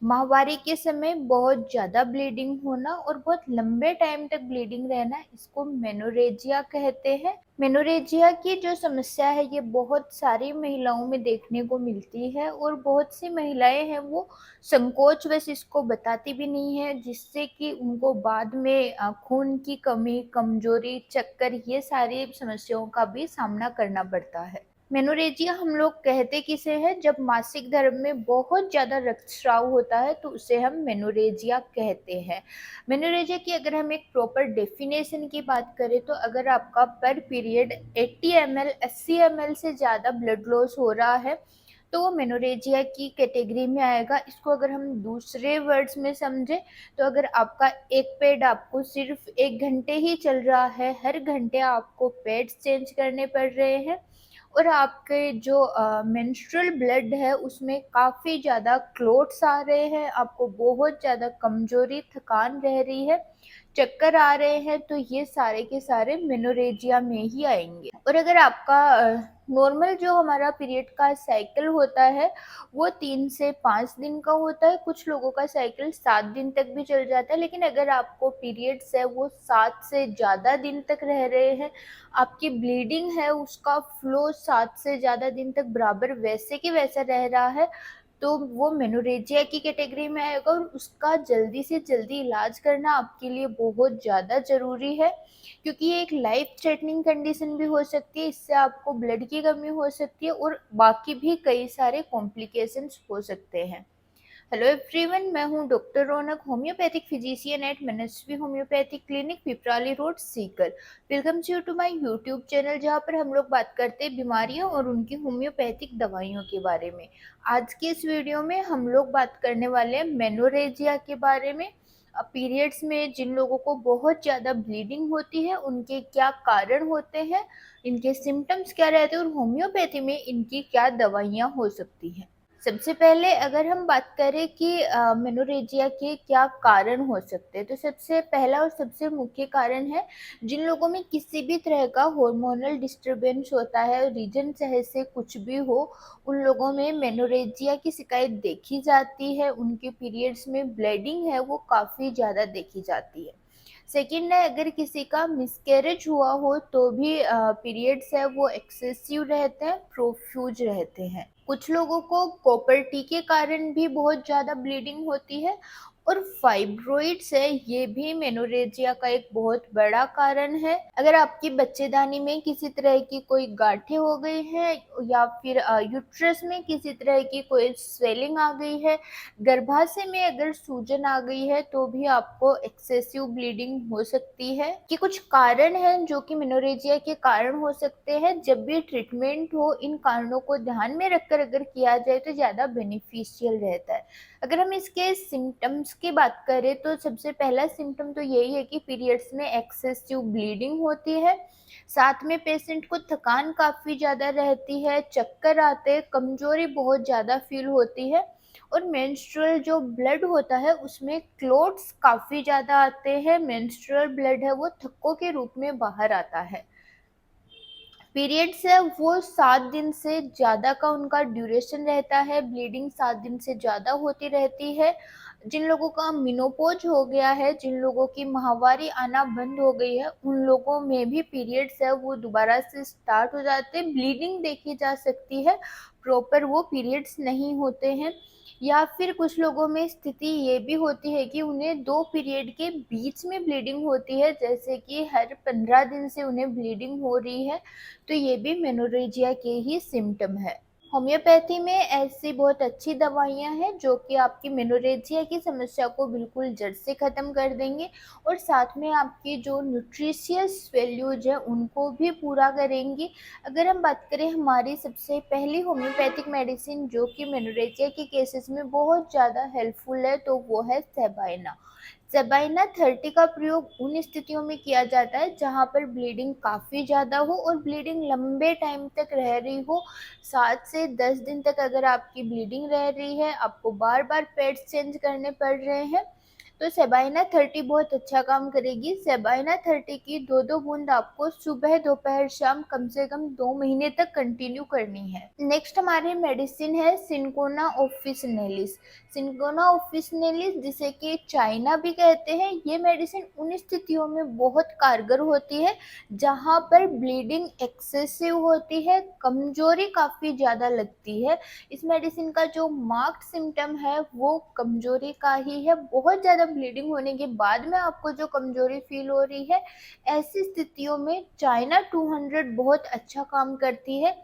माहवारी के समय बहुत ज़्यादा ब्लीडिंग होना और बहुत लंबे टाइम तक ब्लीडिंग रहना, इसको मेनोरेजिया कहते हैं। मेनोरेजिया की जो समस्या है ये बहुत सारी महिलाओं में देखने को मिलती है और बहुत सी महिलाएं हैं वो संकोचवश इसको बताती भी नहीं है, जिससे कि उनको बाद में खून की कमी, कमजोरी, चक्कर, ये सारी समस्याओं का भी सामना करना पड़ता है। मेनोरेजिया हम लोग कहते किसे हैं, जब मासिक धर्म में बहुत ज़्यादा रक्तस्राव होता है तो उसे हम मेनोरेजिया कहते हैं। मेनोरेजिया की अगर हम एक प्रॉपर डेफिनेशन की बात करें तो अगर आपका पर पीरियड 80 ml 80 ml से ज़्यादा ब्लड लॉस हो रहा है तो वो मेनोरेजिया की कैटेगरी में आएगा। इसको अगर हम दूसरे वर्ड्स में समझें तो अगर आपका एक पैड आपको सिर्फ 1 घंटे ही चल रहा है, हर घंटे आपको पैड्स चेंज करने पड़ रहे हैं और आपके जो मेंस्ट्रुअल ब्लड है उसमें काफ़ी ज़्यादा क्लोट्स आ रहे हैं, आपको बहुत ज़्यादा कमजोरी, थकान रह रही है, चक्कर आ रहे हैं, तो ये सारे के सारे मेनोरेजिया में ही आएंगे। और अगर आपका नॉर्मल जो हमारा पीरियड का साइकिल होता है वो 3 से 5 दिन का होता है, कुछ लोगों का साइकिल 7 दिन तक भी चल जाता है, लेकिन अगर आपको पीरियड्स है वो 7 से ज़्यादा दिन तक रह रहे हैं, आपकी ब्लीडिंग है उसका फ्लो 7 से ज़्यादा दिन तक बराबर वैसे की वैसा रह रहा है, तो वो मेनोरेजिया की कैटेगरी में आएगा और उसका जल्दी से जल्दी इलाज करना आपके लिए बहुत ज़्यादा ज़रूरी है, क्योंकि ये एक लाइफ थ्रेटनिंग कंडीशन भी हो सकती है। इससे आपको ब्लड की कमी हो सकती है और बाकी भी कई सारे कॉम्प्लिकेशंस हो सकते हैं। हेलो एवरीवन, मैं हूं doctor Raunak, homeopathic physician at Manasvi homeopathic clinic, Piprali road, Sikar. Welcome you to my YouTube channel, जहां पर हम लोग बात करते हैं बीमारियों और उनकी होम्योपैथिक दवाइयों के बारे में। आज की इस वीडियो में हम लोग बात करने वाले हैं मेनोरेजिया के बारे में। पीरियड्स में जिन लोगों को बहुत ज़्यादा ब्लीडिंग होती है उनके क्या कारण होते हैं, इनके सिम्टम्स क्या रहते हैं और होम्योपैथी में इनकी क्या दवाइयाँ हो सकती हैं। सबसे पहले अगर हम बात करें कि मेनोरेजिया के क्या कारण हो सकते हैं, तो सबसे पहला और सबसे मुख्य कारण है जिन लोगों में किसी भी तरह का हार्मोनल डिस्टरबेंस होता है, रीजन चाहे से कुछ भी हो, उन लोगों में मेनोरेजिया की शिकायत देखी जाती है, उनके पीरियड्स में ब्लीडिंग है वो काफ़ी ज़्यादा देखी जाती है। सेकेंड है, अगर किसी का मिसकैरेज हुआ हो तो भी पीरियड्स है वो एक्सेसिव रहते हैं, प्रोफ्यूज रहते हैं। कुछ लोगों को कॉपर्टी के कारण भी बहुत ज़्यादा ब्लीडिंग होती है और फाइब्रोइड्स है ये भी मेनोरेजिया का एक बहुत बड़ा कारण है। अगर आपकी बच्चेदानी में किसी तरह की कोई गांठें हो गई है या फिर यूट्रस में किसी तरह की कोई स्वेलिंग आ गई है, गर्भाशय में अगर सूजन आ गई है तो भी आपको एक्सेसिव ब्लीडिंग हो सकती है। कि कुछ कारण हैं जो कि मेनोरेजिया के कारण हो सकते हैं, जब भी ट्रीटमेंट हो इन कारणों को ध्यान में रखकर अगर किया जाए तो ज़्यादा बेनिफिशियल रहता है। अगर हम इसके सिम्टम्स की बात करें तो सबसे पहला सिम्टम तो यही है कि पीरियड्स में एक्सेसिव ब्लीडिंग होती है, साथ में पेशेंट को थकान काफ़ी ज़्यादा रहती है, चक्कर आते हैं, कमजोरी बहुत ज़्यादा फील होती है और मेंस्ट्रुअल जो ब्लड होता है उसमें क्लोट्स काफ़ी ज़्यादा आते हैं। मेंस्ट्रुअल ब्लड है वो थक्कों के रूप में बाहर आता है। पीरियड्स है वो 7 दिन से ज़्यादा का उनका ड्यूरेशन रहता है, ब्लीडिंग 7 दिन से ज़्यादा होती रहती है। जिन लोगों का मेनोपॉज हो गया है, जिन लोगों की माहवारी आना बंद हो गई है, उन लोगों में भी पीरियड्स है वो दोबारा से स्टार्ट हो जाते हैं, ब्लीडिंग देखी जा सकती है, प्रॉपर वो पीरियड्स नहीं होते हैं। या फिर कुछ लोगों में स्थिति ये भी होती है कि उन्हें 2 पीरियड के बीच में ब्लीडिंग होती है, जैसे कि हर 15 दिन से उन्हें ब्लीडिंग हो रही है, तो ये भी मेनोरेजिया के ही सिम्टम है। होम्योपैथी में ऐसी बहुत अच्छी दवाइयाँ हैं जो कि आपकी मेनोरेजिया की समस्या को बिल्कुल जड़ से ख़त्म कर देंगे और साथ में आपकी जो न्यूट्रिशियस वैल्यूज है उनको भी पूरा करेंगी। अगर हम बात करें हमारी सबसे पहली होम्योपैथिक मेडिसिन जो कि मेनोरेजिया के केसेस में बहुत ज़्यादा हेल्पफुल है तो वो है सेबाइना। सेबाइना 30 का प्रयोग उन स्थितियों में किया जाता है जहां पर ब्लीडिंग काफ़ी ज़्यादा हो और ब्लीडिंग लंबे टाइम तक रह रही हो। 7 से 10 दिन तक अगर आपकी ब्लीडिंग रह रही है, आपको बार बार पैड्स चेंज करने पड़ रहे हैं, तो सेबाइना 30 बहुत अच्छा काम करेगी। सेबाइना 30 की 2-2 बूंद आपको सुबह, दोपहर, शाम कम से कम 2 महीने तक कंटिन्यू करनी है। नेक्स्ट हमारी मेडिसिन है सिंकोना ऑफिसिनेलिस। सिंकोना ऑफिसिनेलिस जिसे कि चाइना भी कहते हैं, ये मेडिसिन उन स्थितियों में बहुत कारगर होती है जहाँ पर ब्लीडिंग एक्सेसिव होती है, कमजोरी काफी ज्यादा लगती है। इस मेडिसिन का जो मार्क्ड सिम्टम है वो कमजोरी का ही है। बहुत ज्यादा ब्लीडिंग होने के बाद में आपको जो कमजोरी फील हो रही है, ऐसी स्थितियों में चाइना 200 बहुत अच्छा काम करती है।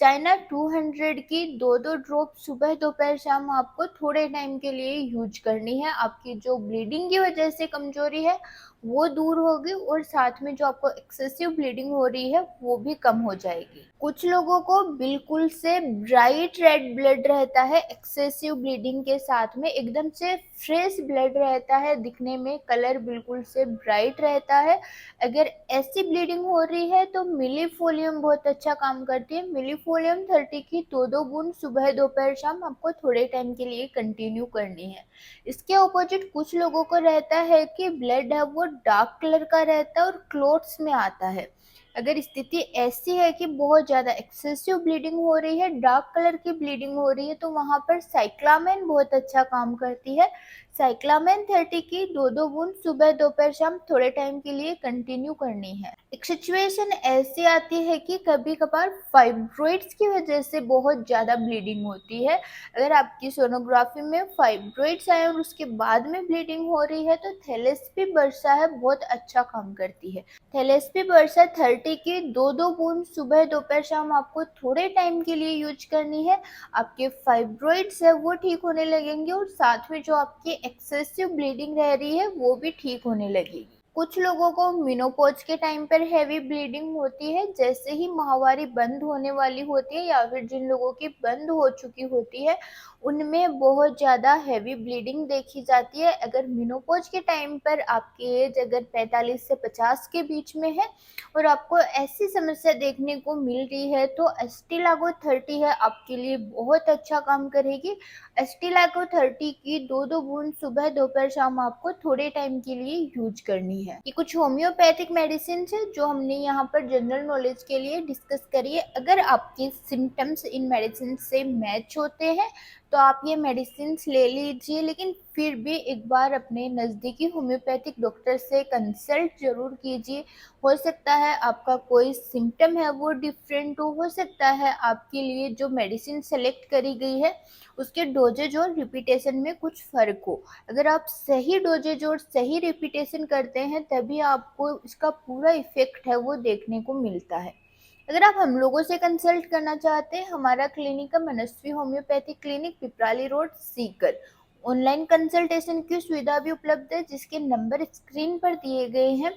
चाइना 200 की 2-2 ड्रॉप सुबह, दोपहर, शाम आपको थोड़े टाइम के लिए यूज करनी है। आपकी जो ब्लीडिंग की वजह से कमजोरी है वो दूर होगी और साथ में जो आपको एक्सेसिव ब्लीडिंग हो रही है वो भी कम हो जाएगी। कुछ लोगों को बिल्कुल से ब्राइट रेड ब्लड रहता है, एक्सेसिव ब्लीडिंग के साथ में एकदम से फ्रेश ब्लड रहता है, दिखने में कलर बिल्कुल से ब्राइट रहता है। अगर ऐसी ब्लीडिंग हो रही है तो मिलीफोलियम बहुत अच्छा काम करती है। मिलीफोलियम 30 की 2-2 बूंद सुबह, दोपहर, शाम आपको थोड़े टाइम के लिए कंटिन्यू करनी है। इसके ऑपोजिट कुछ लोगों को रहता है कि ब्लड है वो डार्क कलर का रहता है और क्लोट्स में आता है। अगर स्थिति ऐसी है कि बहुत ज्यादा एक्सेसिव ब्लीडिंग हो रही है, डार्क कलर की ब्लीडिंग हो रही है, तो वहां पर साइक्लामेन बहुत अच्छा काम करती है। साइक्लामेन 30 की 2-2 बूंद सुबह, दोपहर, शाम थोड़े टाइम के लिए कंटिन्यू करनी है। एक सिचुएशन ऐसी आती है कि कभी कभार फाइब्रोइड्स की वजह से बहुत ज्यादा ब्लीडिंग होती है। अगर आपकी सोनोग्राफी में फाइब्रोइड्स आए और उसके बाद में ब्लीडिंग हो रही है तो थैलेस्पी बर्सा है बहुत अच्छा काम करती है। थैलेस्पी बर्सा 30 की 2-2 बूंद सुबह, दोपहर, शाम आपको थोड़े टाइम के लिए यूज करनी है। आपके फाइब्रोइड्स है वो ठीक होने लगेंगे और साथ में जो आपकी एक्सेसिव ब्लीडिंग रह रही है वो भी ठीक होने लगेगी। कुछ लोगों को मेनोपॉज के टाइम पर हैवी ब्लीडिंग होती है, जैसे ही माहवारी बंद होने वाली होती है या फिर जिन लोगों की बंद हो चुकी होती है उनमें बहुत ज़्यादा हैवी ब्लीडिंग देखी जाती है। अगर मेनोपॉज के टाइम पर आपकी एज अगर 45 से 50 के बीच में है और आपको ऐसी समस्या देखने को मिल रही है तो एस्टिलागो 30 है आपके लिए बहुत अच्छा काम करेगी। एस्टिलागो 30 की 2-2 बूंद सुबह, दोपहर, शाम आपको थोड़े टाइम के लिए यूज करनी है। ये कुछ होम्योपैथिक मेडिसिन है जो हमने यहाँ पर जनरल नॉलेज के लिए डिस्कस करी है। अगर आपके सिम्टम्स इन मेडिसिन से मैच होते हैं तो आप ये मेडिसिन ले लीजिए, लेकिन फिर भी एक बार अपने नज़दीकी होम्योपैथिक डॉक्टर से कंसल्ट जरूर कीजिए। हो सकता है आपका कोई सिम्टम है वो डिफरेंट हो सकता है आपके लिए जो मेडिसिन सेलेक्ट करी गई है उसके डोजेज और रिपीटेशन में कुछ फर्क हो। अगर आप सही डोजेज और सही रिपीटेशन करते हैं तभी आपको इसका पूरा इफेक्ट है वो देखने को मिलता है। अगर आप हम लोगों से कंसल्ट करना चाहते हैं, हमारा क्लिनिक है Manasvi homeopathic clinic, Piprali road, Sikar. Online consultation की सुविधा भी उपलब्ध है जिसके नंबर स्क्रीन पर दिए गए हैं।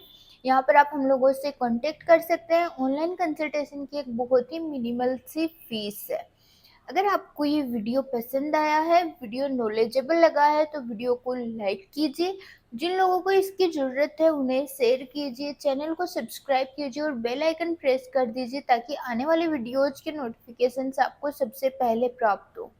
यहाँ पर आप हम लोगों से कांटेक्ट कर सकते हैं। ऑनलाइन कंसल्टेशन की एक बहुत ही मिनिमल सी फीस है। अगर आपको ये वीडियो पसंद आया है, वीडियो नॉलेजेबल लगा है तो वीडियो को लाइक कीजिए। जिन लोगों को इसकी ज़रूरत है उन्हें शेयर कीजिए, चैनल को सब्सक्राइब कीजिए और बेल आइकन प्रेस कर दीजिए ताकि आने वाले वीडियोज़ के नोटिफिकेशंस आपको सबसे पहले प्राप्त हो।